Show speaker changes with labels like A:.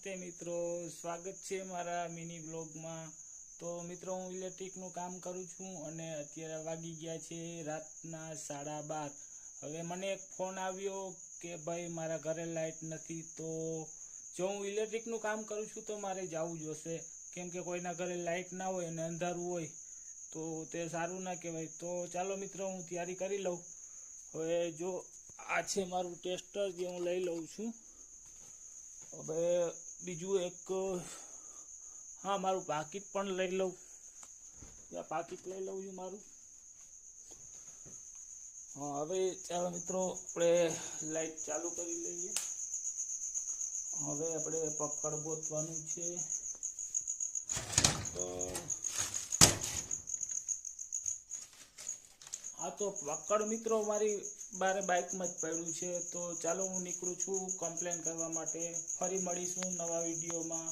A: નમસ્તે મિત્રો, સ્વાગત છે મારા મિની બ્લોગમાં। તો મિત્રો હું ઇલેક્ટ્રિકનું કામ કરું છું અને અત્યારે વાગી ગયા છે રાતના 12:30। હવે મને એક ફોન આવ્યો કે ભાઈ મારા ઘરે લાઇટ નથી, તો જો હું ઇલેક્ટ્રિકનું કામ કરું છું તો મારે જવું જોશે, કેમ કે કોઈના ઘરે લાઇટ ના હોય અને અંધારું હોય તો તે સારું ના કહેવાય। તો ચાલો મિત્રો હું તૈયારી કરી લઉં। હવે જો આ છે મારું ટેસ્ટર જે હું લઈ લઉં છું। હવે બીજું એક હા મારું પાકીટ પણ લઈ લઉં, પાકીટ લઈ લઉં છું મારું। હા હવે ચાલો મિત્રો આપણે લાઈટ ચાલુ કરી લઈએ। હવે આપણે પકડ ગોતવાનું છે। હા તો પકડ મિત્રો મારી બારે બાઇકમાં જ પડ્યું છે, તો ચાલો હું નીકળું છું કમ્પ્લેન કરવા માટે। ફરી મળીશું નવા વિડીયોમાં।